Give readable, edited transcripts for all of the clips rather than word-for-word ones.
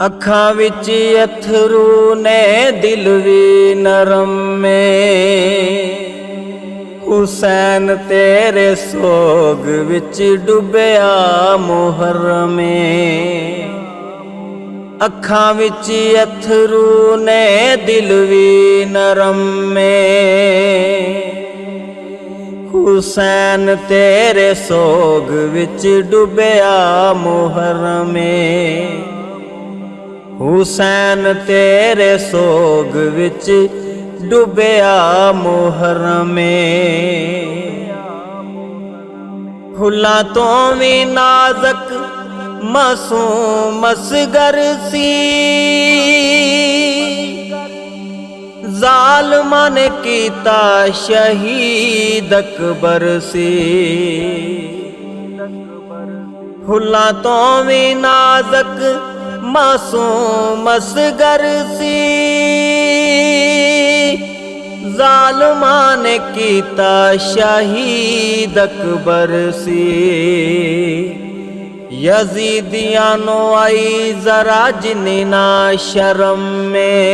अखां विच अथरू ने दिल भी नरम में। हुसैन तेरे सोग विच डुबया मुहर्रम में। अखां विच अथरू ने दिल भी नरम में। हुसैन तेरे सोग विच डुबया मुहर्रम में। हुसैन तेरे सोग विच डुबया मुहर्रम में। फुल्लां तो भी नाज़क मासूम असगर सी। ज़ालिमां ने कीता शहीद अकबर सी। फुल्लां तो भी नाज़क मासूम असगर सी। ज़ालिमां ने कीता शहीद अकबर सी। यज़ीदियां नो आई ज़रा जिन्ना शर्म में।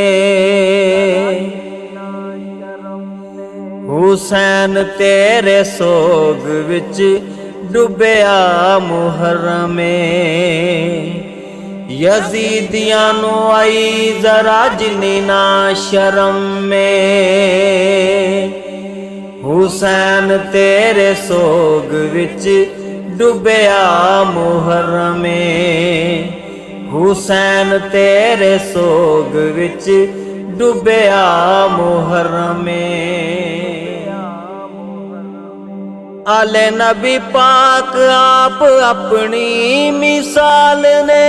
हुसैन तेरे सोग विच डुबया मुहर्रम में। यज़ीदियां नो आई ज़रा जिन्ना शर्म में। हुसैन तेरे सोग विच डुबया मुहर्रम में। हुसैन तेरे सोग विच डुबया मुहर्रम में। आले नबी पाक आप अपनी मिसाल ने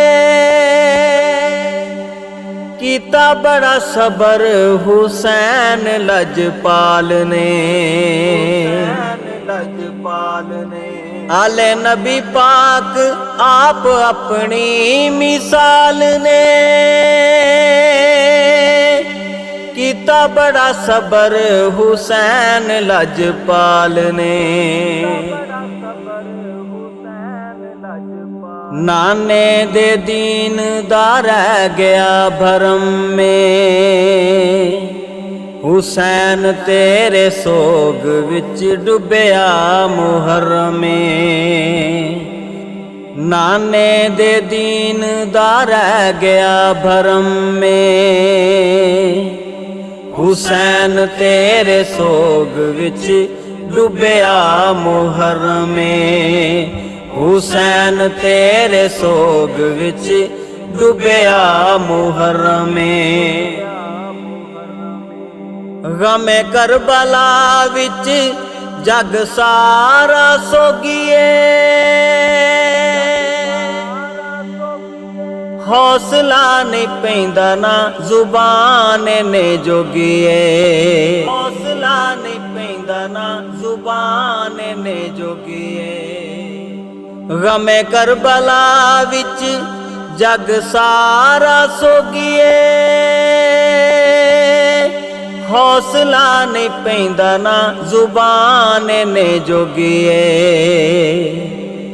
कीता बड़ा सबर हुसैन लजपाल ने। आले नबी पाक आप अपनी मिसाल ने कीता बड़ा सबर हुसैन लजपाल ने। नाने दे दीन दा रह गया भरम में। हुसैन तेरे सोग विच डुबया मुहर्रम में। नाने दे दीन दा रह गया भरम में। हुसैन तेरे सोग विच डुबया मुहर्रम में। हुसैन तेरे सोग विच डुबया मुहर्रम में। गमे करबला विच जग सारा सोगिए। हौसला नहीं पैंदा ना जुबान ने जोगिए। हौसला नहीं पैंदा ना जुबान ने जोगिए। गमे करबला विच जग सारा सोगिए। हौसला नहीं पैंदा ना जुबान ने जोगिए।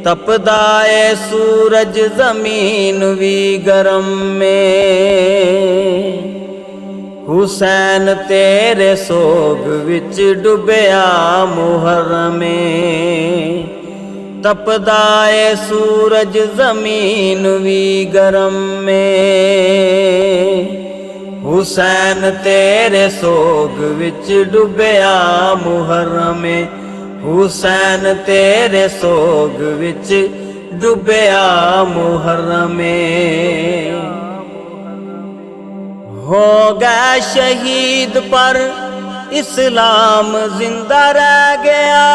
तपदा ए सूरज जमीन भी गरम में। हुसैन तेरे सोग विच डुबया मुहर्रम में। तपदा ए सूरज जमीन भी गरम में। हुसैन तेरे सोग विच डुबया मुहर्रम में। हुसैन तेरे सोग विच डुबया मुहर्रम में। हो गया शहीद पर इस्लाम जिंदा रह गया।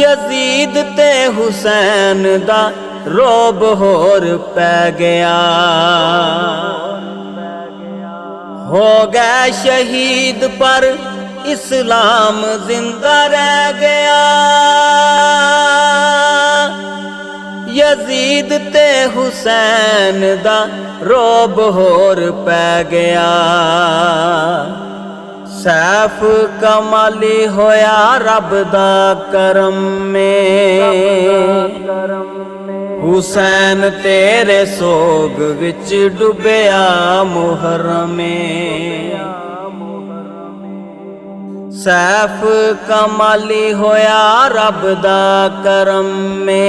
यजीद ते हुसैन दा रोब होर पै गया। हो गया शहीद पर इस्लाम जिंदा रह गया। यजीद ते हुसैन दा रोब होर पै गया। सैफ कमाली होया रब दा करम में। ਹੁਸੈਨ ਤੇਰੇ ਸੋਗ ਵਿੱਚ ਡੁੱਬਿਆ ਮੁਹਰਮੇ ਸੈਫ ਕਮਾਲੀ ਹੋਇਆ ਰੱਬ ਦਾ ਕਰਮ ਮੇ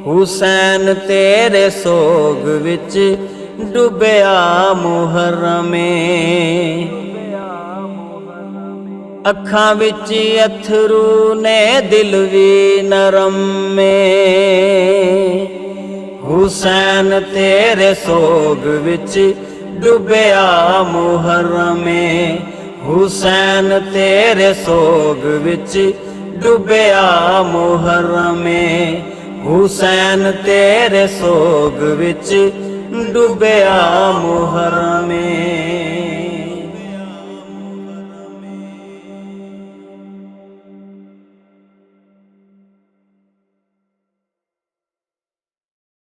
ਹੁਸੈਨ ਤੇਰੇ ਸੋਗ ਵਿੱਚ ਡੁੱਬਿਆ ਮੁਹਰਮੇ ਅੱਖਾਂ ਵਿੱਚ ਅਥਰੂ ਨੇ ਦਿਲ ਵੀ ਨਰਮ ਮੇ ਹੁਸੈਨ ਤੇਰੇ ਸੋਗ ਵਿੱਚ ਡੁੱਬਿਆ ਮੁਹਰਮੇ ਹੁਸੈਨ ਤੇਰੇ ਸੋਗ ਵਿੱਚ ਡੁੱਬਿਆ ਮੁਹਰਮੇ ਹੁਸੈਨ ਤੇਰੇ ਸੋਗ ਵਿੱਚ ਡੁੱਬਿਆ ਮੁਹਰਮੇ